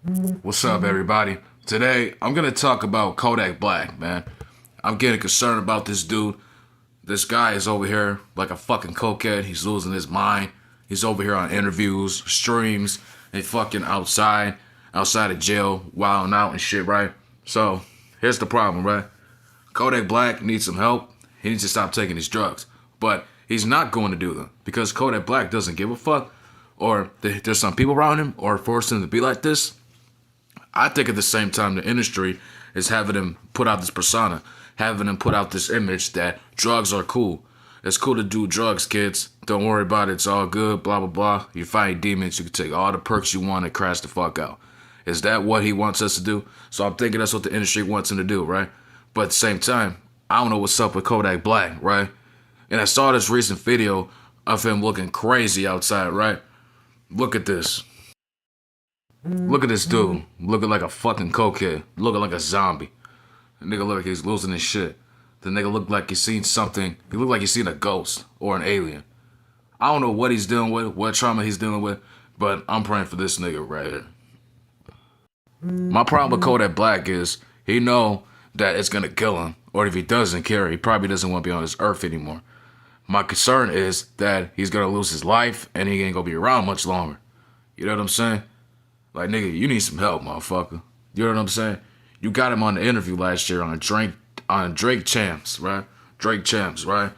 What's up, everybody? Today, I'm gonna talk about Kodak Black, man. I'm getting concerned about this dude. This guy is over here like a fucking cokehead. He's losing his mind. He's over here on interviews, streams, and fucking outside of jail, wilding out and shit, right? So, here's the problem, right? Kodak Black needs some help. He needs to stop taking his drugs. But he's not going to do them because Kodak Black doesn't give a fuck, or there's some people around him, or forced him to be like this. I think at the same time the industry is having him put out this persona, having him put out this image that drugs are cool. It's cool to do drugs, kids. Don't worry about it. It's all good, blah, blah, blah. You fight demons. You can take all the perks you want and crash the fuck out. Is that what he wants us to do? So I'm thinking that's what the industry wants him to do, right? But at the same time, I don't know what's up with Kodak Black, right? And I saw this recent video of him looking crazy outside, right? Look at this. Look at this dude, looking like a fucking cokehead, looking like a zombie. The nigga look like he's losing his shit. The nigga look like he's seen something. He look like he's seen a ghost or an alien. I don't know what he's dealing with, what trauma he's dealing with, but I'm praying for this nigga right here. My problem with Kodak Black is he know that it's gonna kill him, or if he doesn't care, he probably doesn't want to be on this earth anymore. My concern is that he's gonna lose his life and he ain't gonna be around much longer. You know what I'm saying? Like, nigga, you need some help, motherfucker. You know what I'm saying? You got him on the interview last year on Drake Champs, right? Drake Champs, right?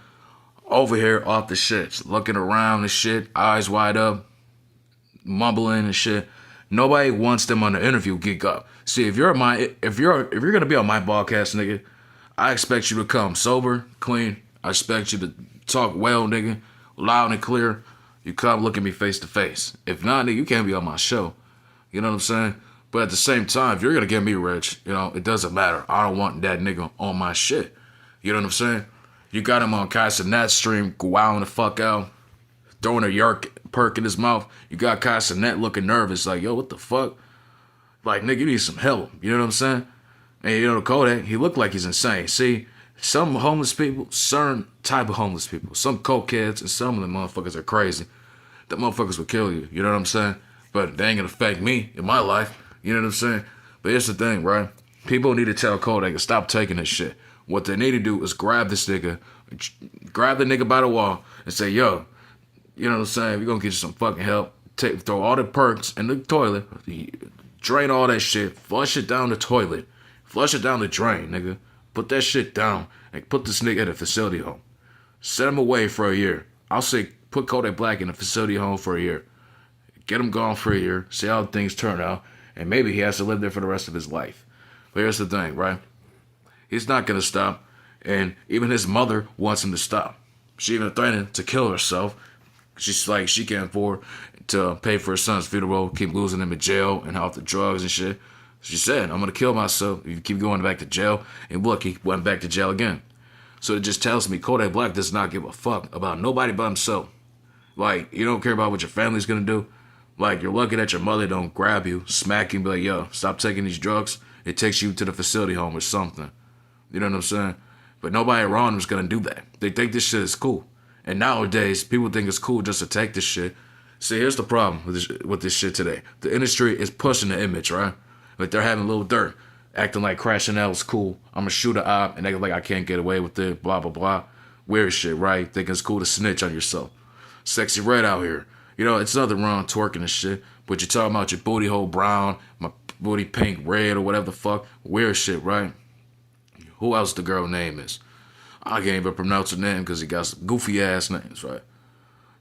Over here off the shit, looking around and shit, eyes wide up, mumbling and shit. Nobody wants them on the interview geek up. See, if you're gonna be on my podcast, nigga, I expect you to come sober, clean. I expect you to talk well, nigga, loud and clear. You come look at me face to face. If not, nigga, you can't be on my show. You know what I'm saying? But at the same time, if you're going to get me rich, you know, it doesn't matter. I don't want that nigga on my shit. You know what I'm saying? You got him on Kaiser Net stream, wilding the fuck out, throwing a yerk perk in his mouth. You got Kaiser Net looking nervous, like, yo, what the fuck? Like, nigga, you need some help. You know what I'm saying? And you know, Kodak, he looked like he's insane. See, some homeless people, certain type of homeless people, some cokeheads, and some of them motherfuckers are crazy. The motherfuckers will kill you. You know what I'm saying? But they ain't gonna affect me in my life. You know what I'm saying? But here's the thing, right? People need to tell Kodak to stop taking this shit. What they need to do is grab this nigga, grab the nigga by the wall, and say, yo, you know what I'm saying? We're gonna get you some fucking help. Throw all the perks in the toilet, drain all that shit, flush it down the toilet, flush it down the drain, nigga. Put that shit down and put this nigga in a facility home. Set him away for a year. I'll say put Kodak Black in a facility home for a year. Get him gone for a year, see how things turn out, and maybe he has to live there for the rest of his life. But here's the thing, right? He's not gonna stop, and even his mother wants him to stop. She even threatened to kill herself. She's like, she can't afford to pay for her son's funeral, keep losing him in jail and off the drugs and shit. She said, I'm gonna kill myself if you keep going back to jail. And look, he went back to jail again. So it just tells me Kodak Black does not give a fuck about nobody but himself. Like, you don't care about what your family's gonna do. Like, you're lucky that your mother don't grab you, smack you, and be like, yo, stop taking these drugs. It takes you to the facility home or something. You know what I'm saying? But nobody around him is going to do that. They think this shit is cool. And nowadays, people think it's cool just to take this shit. See, here's the problem with this shit today. The industry is pushing the image, right? Like, they're having a little dirt, acting like crashing out is cool. I'm a shooter op, and acting like I can't get away with it, blah, blah, blah. Weird shit, right? Thinking it's cool to snitch on yourself. Sexy Red out here. You know, it's nothing wrong twerking and shit, but you're talking about your booty hole brown, my booty pink, red, or whatever the fuck. Weird shit, right? Who else the girl name is? I can't even pronounce her name because he got some goofy ass names, right?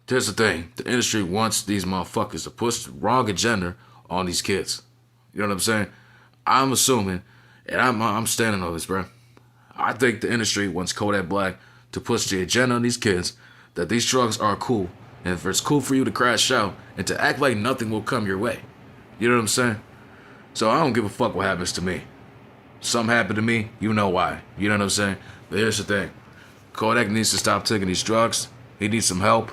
Here's the thing. The industry wants these motherfuckers to push the wrong agenda on these kids. You know what I'm saying? I'm assuming, and I'm standing on this, bro. I think the industry wants Kodak Black to push the agenda on these kids that these drugs are cool. And if it's cool for you to crash out and to act like nothing will come your way. You know what I'm saying? So I don't give a fuck what happens to me. Something happened to me, you know why. You know what I'm saying? But here's the thing. Kodak needs to stop taking these drugs. He needs some help.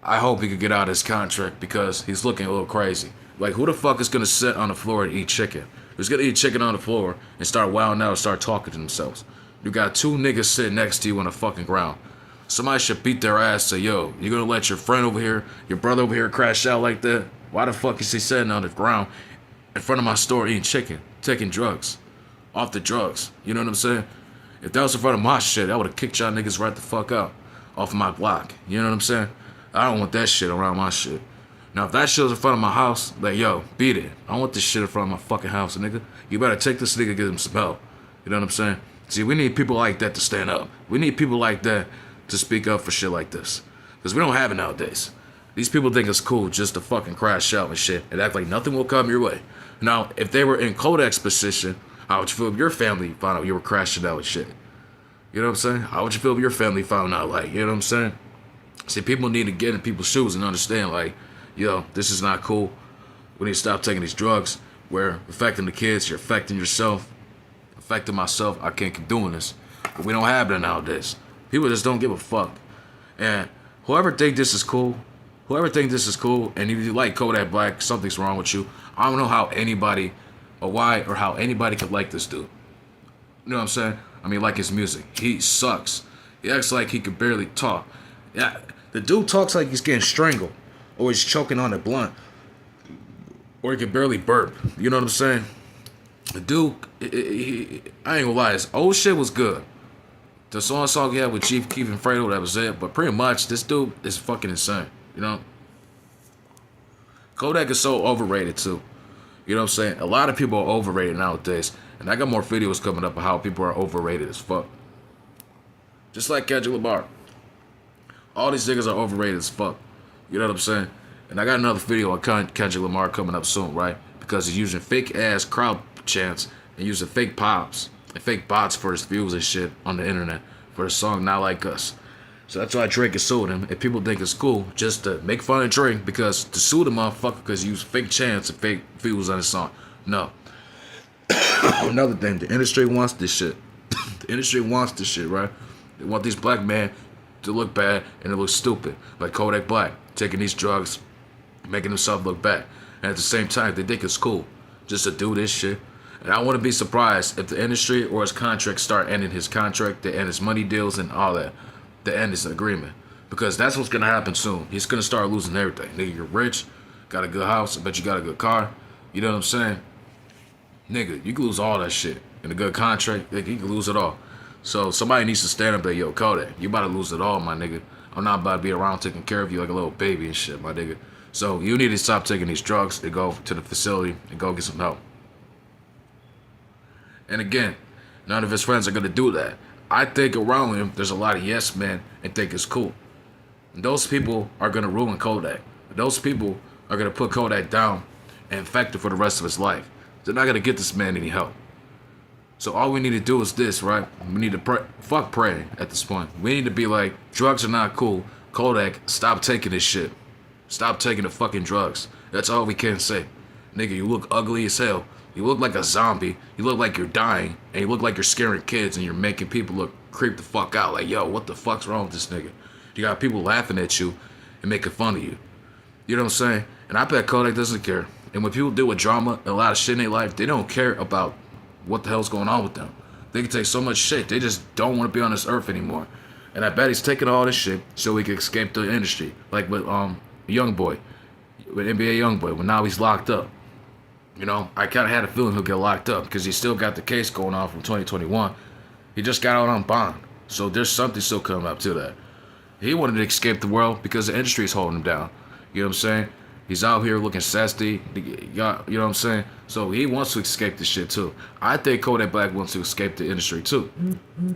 I hope he could get out of his contract because he's looking a little crazy. Like, who the fuck is gonna sit on the floor and eat chicken? Who's gonna eat chicken on the floor and start wilding out and start talking to themselves? You got two niggas sitting next to you on the fucking ground. Somebody should beat their ass, say, yo, you gonna let your friend over here, your brother over here crash out like that? Why the fuck is he sitting on the ground in front of my store eating chicken, taking drugs, off the drugs? You know what I'm saying? If that was in front of my shit, I would have kicked y'all niggas right the fuck out off of my block. You know what I'm saying? I don't want that shit around my shit. Now, if that shit was in front of my house, like, yo, beat it. I don't want this shit in front of my fucking house, nigga. You better take this nigga and get him some help. You know what I'm saying? See, we need people like that to stand up. We need people like that to speak up for shit like this. Because we don't have it nowadays. These people think it's cool just to fucking crash out and shit and act like nothing will come your way. Now, if they were in Kodak's position, how would you feel if your family found out you were crashing out and shit? You know what I'm saying? How would you feel if your family found out, like, you know what I'm saying? See, people need to get in people's shoes and understand, like, yo, this is not cool. We need to stop taking these drugs. We're affecting the kids. You're affecting yourself. Affecting myself. I can't keep doing this. But we don't have that nowadays. People just don't give a fuck. And whoever think this is cool, and if you like Kodak Black, something's wrong with you. I don't know how anybody, or why, or how anybody could like this dude. You know what I'm saying? I mean, like his music. He sucks. He acts like he could barely talk. Yeah, the dude talks like he's getting strangled. Or he's choking on a blunt. Or he can barely burp. You know what I'm saying? The dude, I ain't gonna lie, his old shit was good. The song he had with Chief Keef and Fredo, that was it. But pretty much, this dude is fucking insane. You know? Kodak is so overrated too. You know what I'm saying? A lot of people are overrated nowadays. And I got more videos coming up of how people are overrated as fuck. Just like Kendrick Lamar. All these niggas are overrated as fuck. You know what I'm saying? And I got another video on Kendrick Lamar coming up soon, right? Because he's using fake ass crowd chants and using fake pops and fake bots for his views and shit on the internet for his song Not Like Us. So that's why Drake is suing him. And people think it's cool just to make fun of Drake because to sue the motherfucker because he used fake chants and fake views on his song. No. Another thing, the industry wants this shit. The industry wants this shit, right? They want these black men to look bad and to look stupid. Like Kodak Black, taking these drugs, making himself look bad. And at the same time, they think it's cool just to do this shit. And I wouldn't be surprised if the industry or his contract start ending his contract, they end his money deals and all that. They end his agreement. Because that's what's going to happen soon. He's going to start losing everything. Nigga, you're rich, got a good house, I bet you got a good car. You know what I'm saying? Nigga, you can lose all that shit. In a good contract, nigga, you can lose it all. So somebody needs to stand up and yo, Kodak, you about to lose it all, my nigga. I'm not about to be around taking care of you like a little baby and shit, my nigga. So you need to stop taking these drugs and go to the facility and go get some help. And again, none of his friends are going to do that. I think around him, there's a lot of yes men and think it's cool. And those people are going to ruin Kodak. Those people are going to put Kodak down and infect him for the rest of his life. They're not going to get this man any help. So all we need to do is this, right? We need to pray. Fuck praying at this point. We need to be like, drugs are not cool. Kodak, stop taking this shit. Stop taking the fucking drugs. That's all we can say. Nigga, you look ugly as hell. You look like a zombie. You look like you're dying. And you look like you're scaring kids and you're making people look creep the fuck out. Like, yo, what the fuck's wrong with this nigga? You got people laughing at you and making fun of you. You know what I'm saying? And I bet Kodak doesn't care. And when people deal with drama and a lot of shit in their life, they don't care about what the hell's going on with them. They can take so much shit. They just don't want to be on this earth anymore. And I bet he's taking all this shit so he can escape the industry. Like with Youngboy, with NBA Youngboy, when now he's locked up. You know, I kind of had a feeling he'll get locked up because he still got the case going on from 2021. He just got out on bond. So there's something still coming up to that. He wanted to escape the world because the industry is holding him down. You know what I'm saying? He's out here looking sassy. You know what I'm saying? So he wants to escape this shit too. I think Kodak Black wants to escape the industry too.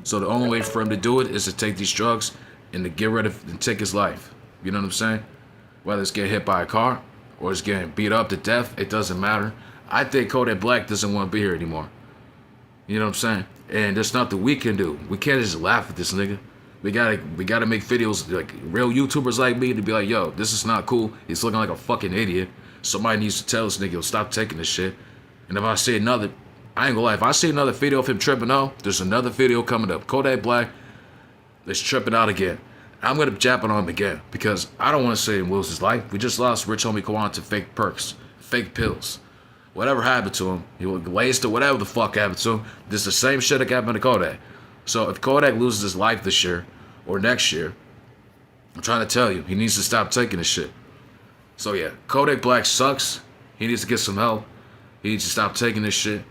So the only way for him to do it is to take these drugs and to get rid of and take his life. You know what I'm saying? Whether it's getting hit by a car or it's getting beat up to death, it doesn't matter. I think Kodak Black doesn't want to be here anymore. You know what I'm saying? And there's nothing we can do. We can't just laugh at this nigga. We gotta make videos like real YouTubers like me to be like, yo, this is not cool. He's looking like a fucking idiot. Somebody needs to tell this nigga, stop taking this shit. And if I see another, I ain't gonna lie, if I see another video of him tripping out, there's another video coming up. Kodak Black is tripping out again. I'm gonna jap on him again because I don't want to see him lose his life. We just lost Rich Homie Kwan to fake perks, fake pills. Whatever happened to him, he was laced or whatever the fuck happened to him. This is the same shit that happened to Kodak. So if Kodak loses his life this year or next year, I'm trying to tell you, he needs to stop taking this shit. So yeah, Kodak Black sucks. He needs to get some help. He needs to stop taking this shit.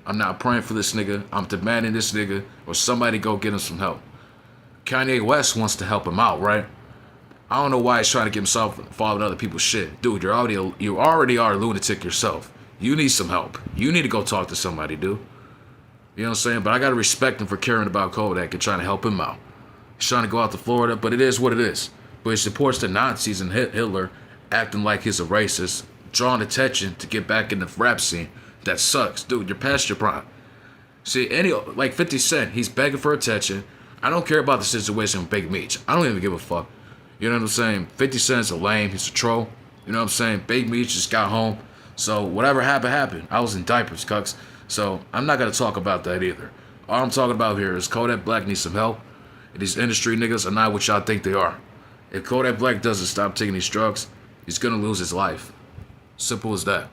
I'm not praying for this nigga. I'm demanding this nigga or somebody go get him some help. Kanye West wants to help him out, right? I don't know why he's trying to get himself involved in other people's shit. Dude, you already are a lunatic yourself. You need some help. You need to go talk to somebody, dude. You know what I'm saying? But I gotta respect him for caring about Kodak and trying to help him out. He's trying to go out to Florida, but it is what it is. But he supports the Nazis and Hitler, acting like he's a racist, drawing attention to get back in the rap scene. That sucks. Dude, you're past your prime. See, like 50 Cent, he's begging for attention. I don't care about the situation with Big Meech. I don't even give a fuck. You know what I'm saying? 50 Cent's a lame. He's a troll. You know what I'm saying? Big Meech just got home. So whatever happened, happened. I was in diapers, cucks. So I'm not going to talk about that either. All I'm talking about here is Kodak Black needs some help. And these industry niggas are not what y'all think they are. If Kodak Black doesn't stop taking these drugs, he's going to lose his life. Simple as that.